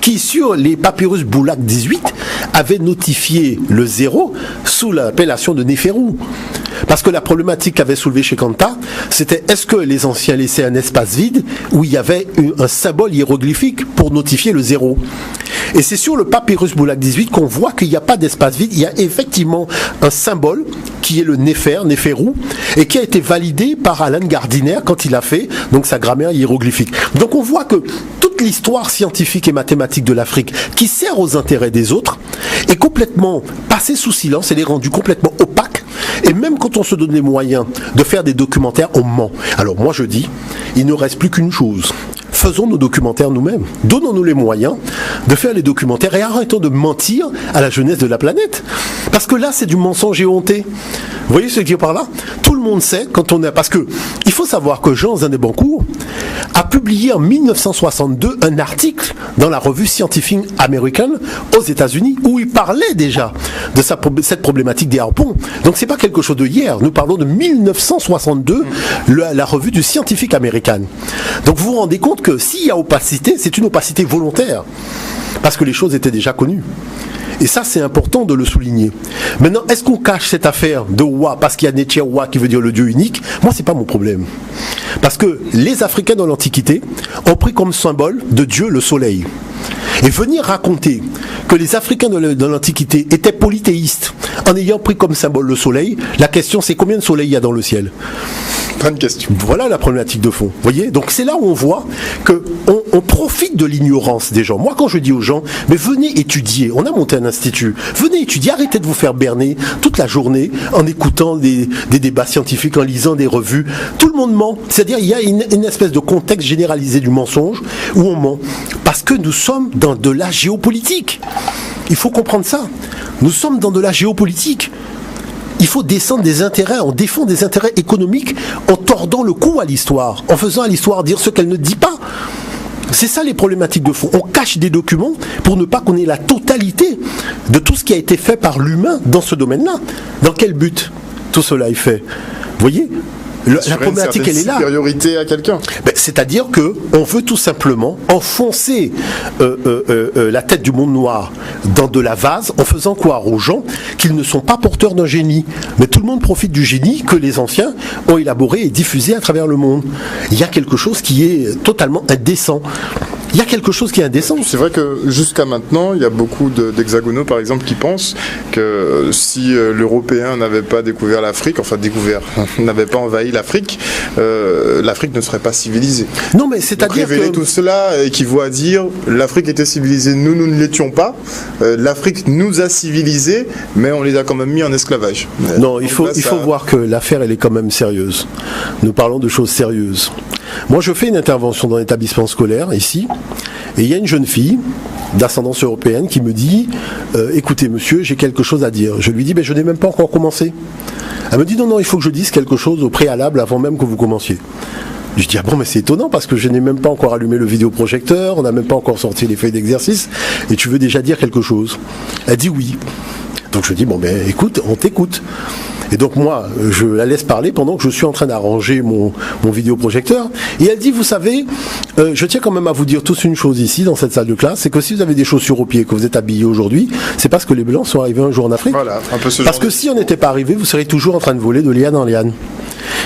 qui, sur les papyrus Boulak 18, avait notifié le 0 sous l'appellation de Néferou. Parce que la problématique qu'avait soulevée chez Kanta, c'était est-ce que les anciens laissaient un espace vide où il y avait un symbole hiéroglyphique pour notifier le 0. Et c'est sur le papyrus Boulak 18 qu'on voit qu'il n'y a pas d'espace vide, il y a effectivement un symbole qui est le Néferou, et qui a été validé par Alan Gardiner quand il a fait donc sa grammaire hiéroglyphique. Donc on voit que toute l'histoire scientifique et mathématique de l'Afrique, qui sert aux intérêts des autres, est complètement passée sous silence, elle est rendue complètement opaque. Et même quand on se donne les moyens de faire des documentaires, on ment. Alors moi je dis, il ne reste plus qu'une chose. Faisons nos documentaires nous-mêmes. Donnons-nous les moyens de faire les documentaires et arrêtons de mentir à la jeunesse de la planète. Parce que là, c'est du mensonge éhonté. Vous voyez ce que je veux dire par là? Tout le monde sait quand on est... Parce que il faut savoir que Jean Zin de Brocourt a publié en 1962 un article dans la revue Scientific American aux États-Unis où il parlait déjà de cette problématique des harpons. Donc c'est pas quelque chose de hier. Nous parlons de 1962, la revue du Scientific American. Donc vous vous rendez compte que s'il y a opacité, c'est une opacité volontaire. Parce que les choses étaient déjà connues. Et ça, c'est important de le souligner. Maintenant, est-ce qu'on cache cette affaire de Wa parce qu'il y a Netche Wa qui veut dire le Dieu unique? Moi, c'est pas mon problème. Parce que les Africains dans l'Antiquité ont pris comme symbole de Dieu le soleil. Et venir raconter que les Africains de l'Antiquité étaient polythéistes en ayant pris comme symbole le soleil, la question c'est combien de soleil il y a dans le ciel? Bonne question. Voilà la problématique de fond. Vous voyez? Donc c'est là où on voit qu'on profite de l'ignorance des gens. Moi, quand je dis aux gens, mais venez étudier, on a monté un institut, venez étudier, arrêtez de vous faire berner toute la journée en écoutant des débats scientifiques, en lisant des revues. Tout le monde ment. C'est-à-dire, il y a une espèce de contexte généralisé du mensonge où on ment. Parce que nous sommes dans de la géopolitique. Il faut comprendre ça. Nous sommes dans de la géopolitique. Il faut descendre des intérêts, on défend des intérêts économiques en tordant le cou à l'histoire, en faisant à l'histoire dire ce qu'elle ne dit pas. C'est ça les problématiques de fond. On cache des documents pour ne pas qu'on ait la totalité de tout ce qui a été fait par l'humain dans ce domaine-là. Dans quel but tout cela est fait? Vous voyez? La problématique, elle est là. Supériorité à quelqu'un. C'est-à-dire qu'on veut tout simplement enfoncer la tête du monde noir dans de la vase en faisant croire aux gens qu'ils ne sont pas porteurs d'un génie. Mais tout le monde profite du génie que les anciens ont élaboré et diffusé à travers le monde. Il y a quelque chose qui est totalement indécent. Il y a quelque chose qui est indécent. C'est vrai que jusqu'à maintenant, il y a beaucoup d'hexagonaux, par exemple, qui pensent que si l'Européen n'avait pas découvert l'Afrique, n'avait pas envahi l'Afrique, l'Afrique ne serait pas civilisée. Non, mais c'est-à-dire que... Révéler tout cela équivaut à dire l'Afrique était civilisée, nous ne l'étions pas. L'Afrique nous a civilisés, mais on les a quand même mis en esclavage. Non, il faut voir que l'affaire, elle est quand même sérieuse. Nous parlons de choses sérieuses. Moi, je fais une intervention dans l'établissement scolaire, ici, et il y a une jeune fille d'ascendance européenne qui me dit écoutez, monsieur, j'ai quelque chose à dire. Je lui dis je n'ai même pas encore commencé. Elle me dit non, il faut que je dise quelque chose au préalable avant même que vous commenciez. Je dis mais c'est étonnant parce que je n'ai même pas encore allumé le vidéoprojecteur, on n'a même pas encore sorti les feuilles d'exercice, et tu veux déjà dire quelque chose. Elle dit oui. Donc je dis écoute, on t'écoute. Et donc moi, je la laisse parler pendant que je suis en train d'arranger mon vidéoprojecteur. Et elle dit, vous savez, je tiens quand même à vous dire tous une chose ici, dans cette salle de classe, c'est que si vous avez des chaussures aux pieds, que vous êtes habillés aujourd'hui, c'est parce que les Blancs sont arrivés un jour en Afrique. Voilà, un peu ce parce que si on n'était pas arrivé, vous seriez toujours en train de voler de liane en liane.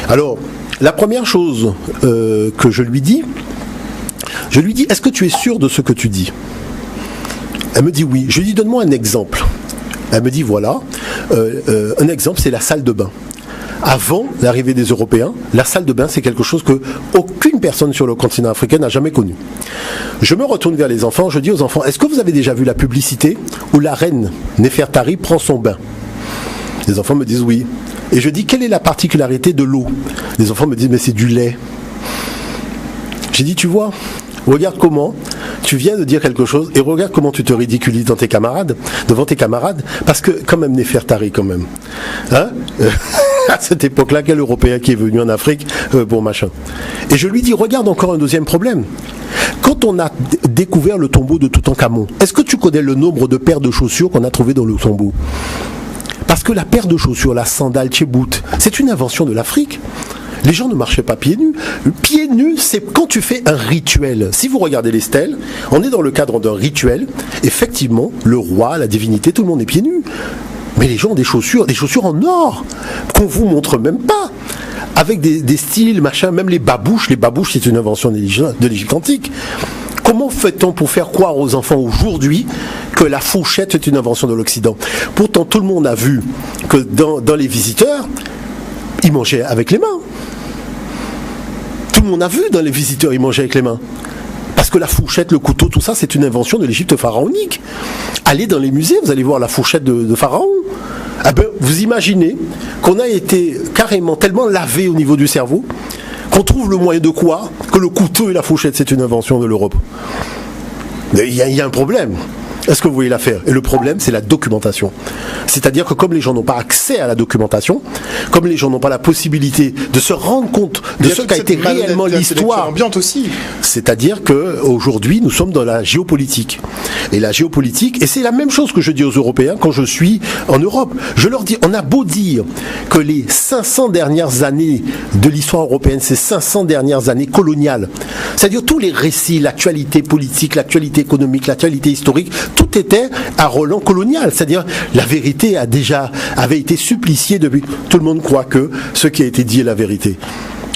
Alors, la première chose que je lui dis, est-ce que tu es sûr de ce que tu dis ? Elle me dit oui. Je lui dis, donne-moi un exemple. Elle me dit voilà, un exemple c'est la salle de bain. Avant l'arrivée des Européens, la salle de bain c'est quelque chose que aucune personne sur le continent africain n'a jamais connu. Je me retourne vers les enfants, je dis aux enfants, est-ce que vous avez déjà vu la publicité où la reine Néfertari prend son bain ? Les enfants me disent oui. Et je dis, quelle est la particularité de l'eau ? Les enfants me disent, mais c'est du lait. J'ai dit, tu vois, regarde comment tu viens de dire quelque chose et regarde comment tu te ridiculises devant tes camarades, parce que quand même Néfertari quand même. Hein à cette époque-là, quel Européen qui est venu en Afrique pour machin. Et je lui dis, regarde encore un deuxième problème. Quand on a découvert le tombeau de Toutankhamon, est-ce que tu connais le nombre de paires de chaussures qu'on a trouvées dans le tombeau ? Parce que la paire de chaussures, la sandale tchébout, c'est une invention de l'Afrique. Les gens ne marchaient pas pieds nus. Pieds nus, c'est quand tu fais un rituel. Si vous regardez les stèles, on est dans le cadre d'un rituel. Effectivement, le roi, la divinité, tout le monde est pieds nus. Mais les gens ont des chaussures en or, qu'on vous montre même pas. Avec des styles, machin, même les babouches. Les babouches, c'est une invention de l'Égypte antique. Comment fait-on pour faire croire aux enfants aujourd'hui que la fourchette est une invention de l'Occident ? Pourtant, tout le monde a vu que dans les visiteurs, ils mangeaient avec les mains. Tout le monde a vu dans les visiteurs, ils mangeaient avec les mains. Parce que la fourchette, le couteau, tout ça, c'est une invention de l'Égypte pharaonique. Allez dans les musées, vous allez voir la fourchette de Pharaon. Ah ben, vous imaginez qu'on a été carrément tellement lavé au niveau du cerveau qu'on trouve le moyen de quoi ? Que le couteau et la fourchette, c'est une invention de l'Europe. Il y a un problème. Est-ce que vous voyez l'affaire ? Et le problème, c'est la documentation. C'est-à-dire que comme les gens n'ont pas accès à la documentation, comme les gens n'ont pas la possibilité de se rendre compte de ce qu'a été réellement l'histoire ambiante aussi. C'est-à-dire qu'aujourd'hui, nous sommes dans la géopolitique. Et la géopolitique, et c'est la même chose que je dis aux Européens quand je suis en Europe. Je leur dis, on a beau dire que les 500 dernières années de l'histoire européenne, ces 500 dernières années coloniales, c'est-à-dire tous les récits, l'actualité politique, l'actualité économique, l'actualité historique, tout était à relent colonial, c'est-à-dire la vérité avait été suppliciée depuis. Tout le monde croit que ce qui a été dit est la vérité.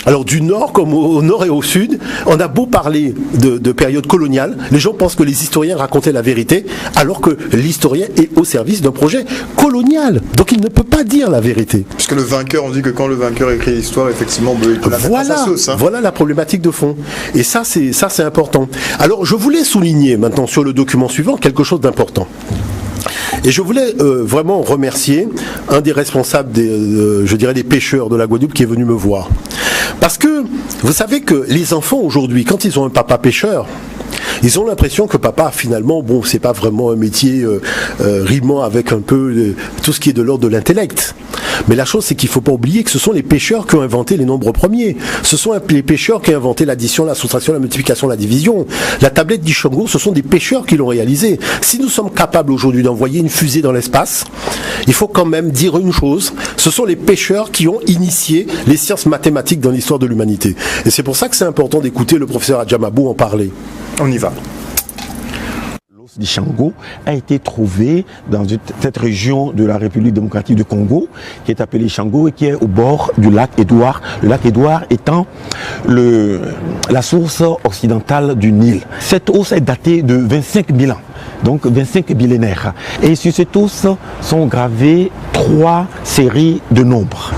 Alors du nord comme au nord et au sud, on a beau parler de période coloniale, les gens pensent que les historiens racontaient la vérité, alors que l'historien est au service d'un projet colonial. Donc il ne peut pas dire la vérité. Puisque le vainqueur, on dit que quand le vainqueur écrit l'histoire, effectivement, il peut la mettre à sa sauce. Voilà la problématique de fond. Et ça c'est important. Alors je voulais souligner maintenant sur le document suivant quelque chose d'important. Et je voulais vraiment remercier un des responsables des pêcheurs de la Guadeloupe qui est venu me voir. Parce que vous savez que les enfants aujourd'hui, quand ils ont un papa pêcheur, ils ont l'impression que papa, finalement, c'est pas vraiment un métier rimant avec un peu tout ce qui est de l'ordre de l'intellect. Mais la chose, c'est qu'il ne faut pas oublier que ce sont les pêcheurs qui ont inventé les nombres premiers. Ce sont les pêcheurs qui ont inventé l'addition, la soustraction, la multiplication, la division. La tablette d'Ishango, ce sont des pêcheurs qui l'ont réalisée. Si nous sommes capables aujourd'hui d'envoyer une fusée dans l'espace, il faut quand même dire une chose. Ce sont les pêcheurs qui ont initié les sciences mathématiques dans l'histoire de l'humanité. Et c'est pour ça que c'est important d'écouter le professeur Adjamabou en parler. On y va. D'Ishango a été trouvé dans cette région de la République démocratique du Congo qui est appelée Ishango et qui est au bord du lac Édouard. Le lac Édouard étant la source occidentale du Nil. Cette os est datée de 25 000 ans, donc 25 millénaires. Et sur cette os sont gravées 3 séries de nombres.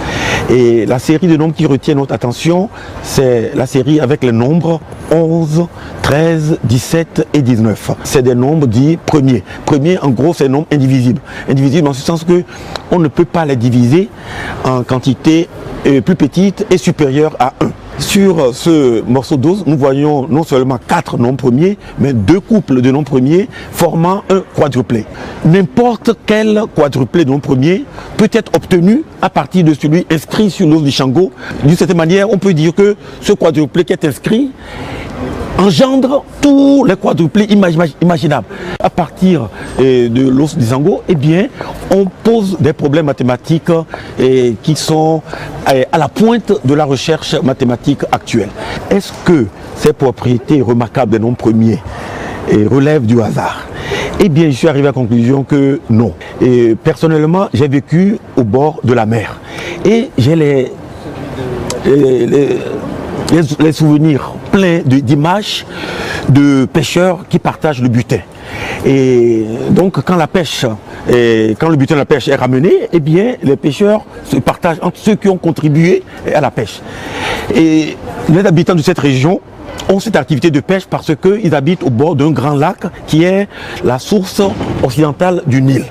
Et la série de nombres qui retient notre attention, c'est la série avec les nombres 11, 13, 17 et 19. C'est des nombres dits premiers. Premiers, en gros, c'est des nombres indivisibles. Indivisibles dans ce sens que on ne peut pas les diviser en quantité plus petite et supérieure à 1. Sur ce morceau d'os, nous voyons non seulement 4 nombres premiers, mais 2 couples de nombres premiers formant un quadruplé. N'importe quel quadruplé de nombres premiers peut être obtenu à partir de celui inscrit sur l'os d'Ishango. D'une certaine manière, on peut dire que ce quadruplé qui est inscrit engendre tous les quadruplés imaginables. À partir de l'os d'Ishango, eh bien, on pose des problèmes mathématiques qui sont à la pointe de la recherche mathématique actuelle. Est-ce que ces propriétés remarquables des nombres premiers relèvent du hasard? Eh bien, je suis arrivé à la conclusion que non. Et personnellement, j'ai vécu au bord de la mer. Et j'ai les souvenirs pleins d'images de pêcheurs qui partagent le butin. Et donc quand le butin de la pêche est ramené, eh bien les pêcheurs se partagent entre ceux qui ont contribué à la pêche. Et les habitants de cette région ont cette activité de pêche parce qu'ils habitent au bord d'un grand lac qui est la source occidentale du Nil.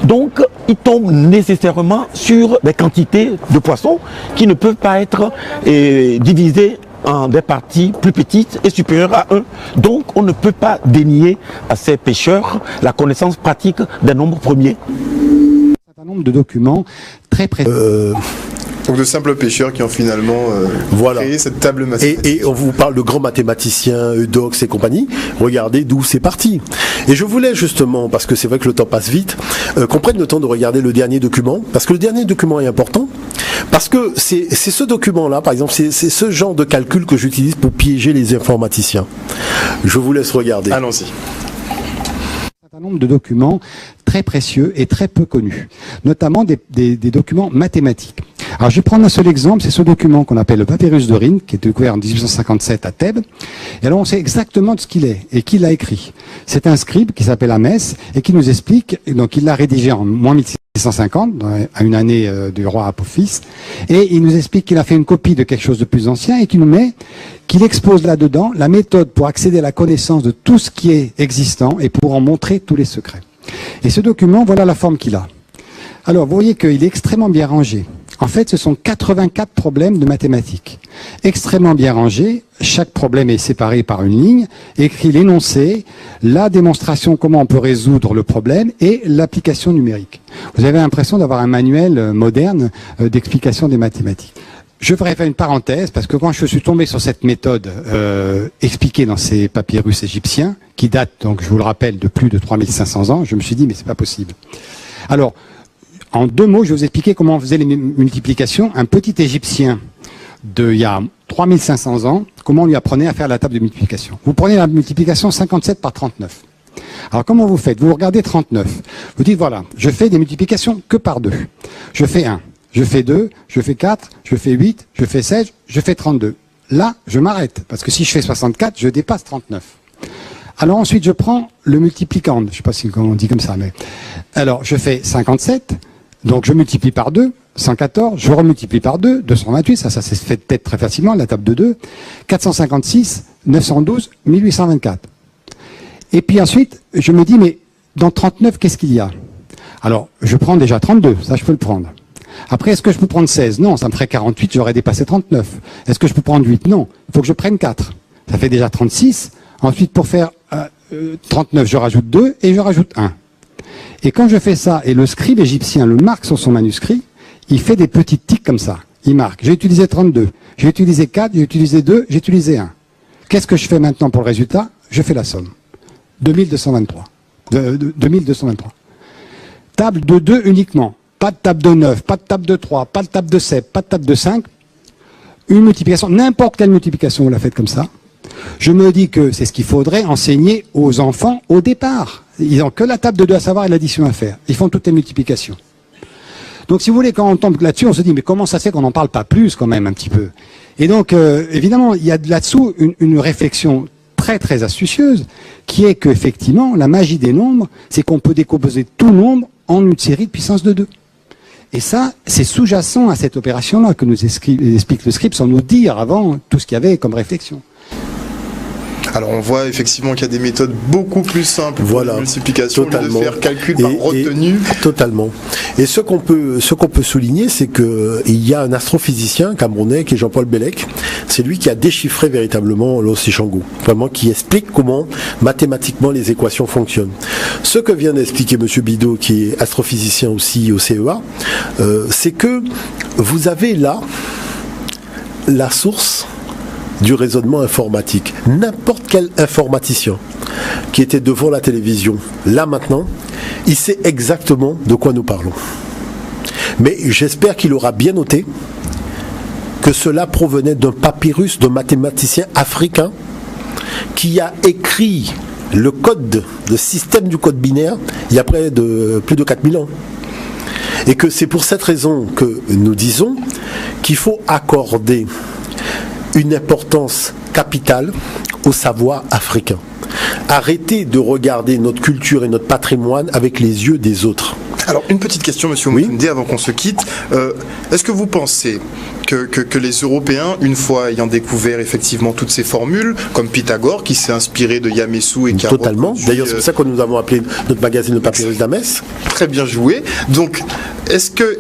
Donc, ils tombent nécessairement sur des quantités de poissons qui ne peuvent pas être divisées en des parties plus petites et supérieures à 1. Donc, on ne peut pas dénier à ces pêcheurs la connaissance pratique des nombres premiers. Un certain nombre de documents très précis. Donc de simples pêcheurs qui ont finalement créé cette table mathématique. Et on vous parle de grands mathématiciens, Eudoxe et compagnie. Regardez d'où c'est parti. Et je voulais justement, parce que c'est vrai que le temps passe vite, qu'on prenne le temps de regarder le dernier document, parce que le dernier document est important, parce que c'est ce document-là, par exemple, c'est ce genre de calcul que j'utilise pour piéger les informaticiens. Je vous laisse regarder. Allons-y. Un certain nombre de documents très précieux et très peu connus, notamment des documents mathématiques. Alors je vais prendre un seul exemple, c'est ce document qu'on appelle le papyrus de Rhind, qui est découvert en 1857 à Thèbes. Et alors on sait exactement de ce qu'il est et qui l'a écrit. C'est un scribe qui s'appelle Hamès et qui nous explique, donc il l'a rédigé en moins 1650, à une année du roi Apophis, et il nous explique qu'il a fait une copie de quelque chose de plus ancien et qu'il expose là-dedans la méthode pour accéder à la connaissance de tout ce qui est existant et pour en montrer tous les secrets. Et ce document, voilà la forme qu'il a. Alors vous voyez qu'il est extrêmement bien rangé. En fait, ce sont 84 problèmes de mathématiques. Extrêmement bien rangés, chaque problème est séparé par une ligne, écrit l'énoncé, la démonstration comment on peut résoudre le problème et l'application numérique. Vous avez l'impression d'avoir un manuel moderne d'explication des mathématiques. Je voudrais faire une parenthèse, parce que quand je suis tombé sur cette méthode expliquée dans ces papyrus égyptiens, qui datent, donc je vous le rappelle, de plus de 3500 ans, je me suis dit, mais c'est pas possible. Alors, en 2 mots, je vais vous expliquer comment on faisait les multiplications. Un petit Égyptien d'il y a 3500 ans, comment on lui apprenait à faire la table de multiplication. Vous prenez la multiplication 57 par 39. Alors comment vous faites? Vous regardez 39. Vous dites, voilà, je fais des multiplications que par 2. Je fais 1, je fais 2, je fais 4, je fais 8, je fais 16, je fais 32. Là, je m'arrête, parce que si je fais 64, je dépasse 39. Alors ensuite, je prends le multiplicand. Je ne sais pas si on dit comme ça, mais... Alors, je fais 57... Donc je multiplie par 2, 114, je remultiplie par 2, 228, ça se fait peut-être très facilement, la table de 2, 456, 912, 1824. Et puis ensuite, je me dis, mais dans 39, qu'est-ce qu'il y a? Alors, je prends déjà 32, ça je peux le prendre. Après, est-ce que je peux prendre 16? Non, ça me ferait 48, j'aurais dépassé 39. Est-ce que je peux prendre 8? Non, il faut que je prenne 4. Ça fait déjà 36. Ensuite, pour faire 39, je rajoute 2 et je rajoute 1. Et quand je fais ça, et le scribe égyptien le marque sur son manuscrit, il fait des petits tics comme ça. Il marque, j'ai utilisé 32, j'ai utilisé 4, j'ai utilisé 2, j'ai utilisé 1. Qu'est-ce que je fais maintenant pour le résultat? Je fais la somme. 2223. 2223. Table de 2 uniquement. Pas de table de 9, pas de table de 3, pas de table de 7, pas de table de 5. Une multiplication, n'importe quelle multiplication, vous la faites comme ça. Je me dis que c'est ce qu'il faudrait enseigner aux enfants au départ. Ils n'ont que la table de 2 à savoir et l'addition à faire. Ils font toutes les multiplications. Donc si vous voulez, quand on tombe là-dessus, on se dit mais comment ça se fait qu'on n'en parle pas plus quand même un petit peu. Et donc évidemment, il y a là-dessous une réflexion très très astucieuse qui est qu'effectivement, la magie des nombres, c'est qu'on peut décomposer tout nombre en une série de puissance de 2. Et ça, c'est sous-jacent à cette opération-là que nous explique le script sans nous dire avant tout ce qu'il y avait comme réflexion. Alors on voit effectivement qu'il y a des méthodes beaucoup plus simples pour la multiplication, totalement. De faire calcul par retenue. Totalement. Et ce qu'on peut souligner, c'est que il y a un astrophysicien camerounais qui est Jean-Paul Bellec. C'est lui qui a déchiffré véritablement l'os Ishango, vraiment qui explique comment mathématiquement les équations fonctionnent. Ce que vient d'expliquer Monsieur Bidot, qui est astrophysicien aussi au CEA, c'est que vous avez là la source du raisonnement informatique. N'importe quel informaticien qui était devant la télévision, là maintenant, il sait exactement de quoi nous parlons. Mais j'espère qu'il aura bien noté que cela provenait d'un papyrus d'un mathématicien africain qui a écrit le code, le système du code binaire, il y a plus de 4000 ans. Et que c'est pour cette raison que nous disons qu'il faut accorder une importance capitale au savoir africain. Arrêtez de regarder notre culture et notre patrimoine avec les yeux des autres. Alors, une petite question, Monsieur Moutoundé, avant qu'on se quitte. Est-ce que vous pensez que les Européens, une fois ayant découvert effectivement toutes ces formules, comme Pythagore, qui s'est inspiré de Yaméssou et qui a totalement. D'ailleurs, c'est pour ça que nous avons appelé notre magazine le Papyrus d'Amès. Très bien joué. Donc, est-ce que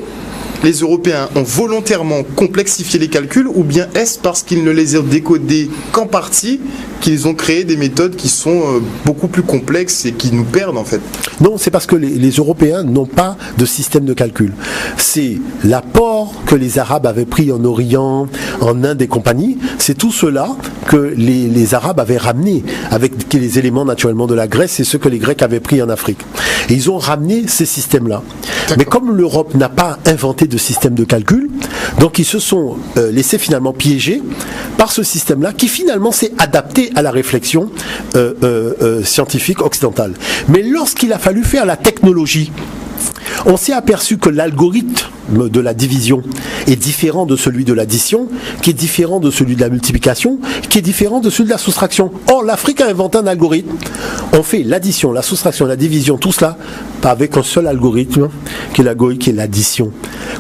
les Européens ont volontairement complexifié les calculs, ou bien est-ce parce qu'ils ne les ont décodés qu'en partie qu'ils ont créé des méthodes qui sont beaucoup plus complexes et qui nous perdent en fait? Non, c'est parce que les Européens n'ont pas de système de calcul. C'est l'apport que les Arabes avaient pris en Orient, en Inde et compagnie, c'est tout cela que les Arabes avaient ramené avec les éléments naturellement de la Grèce et ceux que les Grecs avaient pris en Afrique. Et ils ont ramené ces systèmes-là. Mais comme l'Europe n'a pas inventé de système de calcul, donc ils se sont laissés finalement piéger par ce système-là qui finalement s'est adapté à la réflexion scientifique occidentale. Mais lorsqu'il a fallu faire la technologie, on s'est aperçu que l'algorithme de la division est différent de celui de l'addition, qui est différent de celui de la multiplication, qui est différent de celui de la soustraction. Or, l'Afrique a inventé un algorithme. On fait l'addition, la soustraction, la division, tout cela, pas avec un seul algorithme, qui est l'algorithme, qui est l'addition.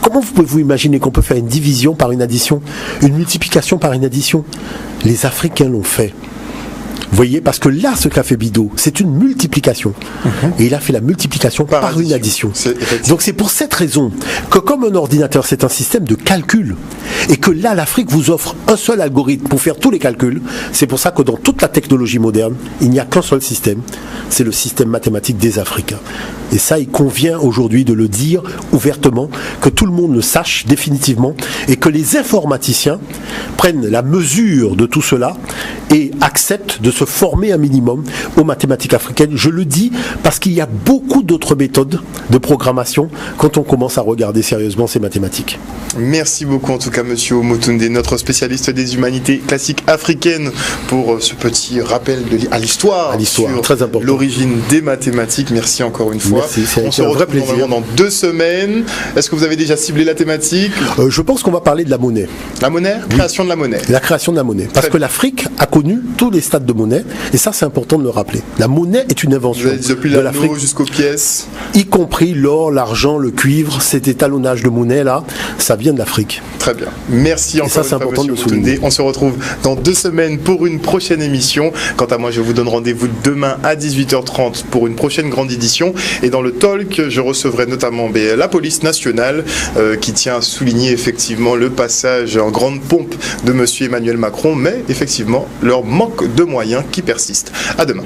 Comment vous pouvez vous imaginer qu'on peut faire une division par une addition, une multiplication par une addition? Les Africains l'ont fait. Vous voyez, parce que là, ce qu'a fait Bidot, c'est une multiplication. Et il a fait la multiplication par une addition. Donc c'est pour cette raison que comme un ordinateur, c'est un système de calcul, et que là, l'Afrique vous offre un seul algorithme pour faire tous les calculs. C'est pour ça que dans toute la technologie moderne, il n'y a qu'un seul système, c'est le système mathématique des Africains. Et ça, il convient aujourd'hui de le dire ouvertement, que tout le monde le sache définitivement, et que les informaticiens prennent la mesure de tout cela et acceptent de se former un minimum aux mathématiques africaines. Je le dis parce qu'il y a beaucoup d'autres méthodes de programmation quand on commence à regarder sérieusement ces mathématiques. Merci beaucoup en tout cas Monsieur Moutoundé, notre spécialiste des humanités classiques africaines, pour ce petit rappel à l'histoire sur très important, l'origine des mathématiques. Merci encore une fois. Merci, on se retrouve normalement dans 2 semaines. Est-ce que vous avez déjà ciblé la thématique? Je pense qu'on va parler de la monnaie. La monnaie? Création de la monnaie. La création de la monnaie. Parce que l'Afrique a connu tous les stades de monnaie, et ça c'est important de le rappeler. La monnaie est une invention depuis de l'Afrique jusqu'aux pièces, y compris l'or, l'argent, le cuivre. Cet étalonnage de monnaie là, ça vient de l'Afrique. Très bien. Merci encore. Et ça c'est important de le souligner. On se retrouve dans 2 semaines pour une prochaine émission. Quant à moi, je vous donne rendez-vous demain à 18h30 pour une prochaine grande édition. Et dans le talk, je recevrai notamment la police nationale qui tient à souligner effectivement le passage en grande pompe de Monsieur Emmanuel Macron, mais effectivement leur manque de moyens qui persiste. À demain.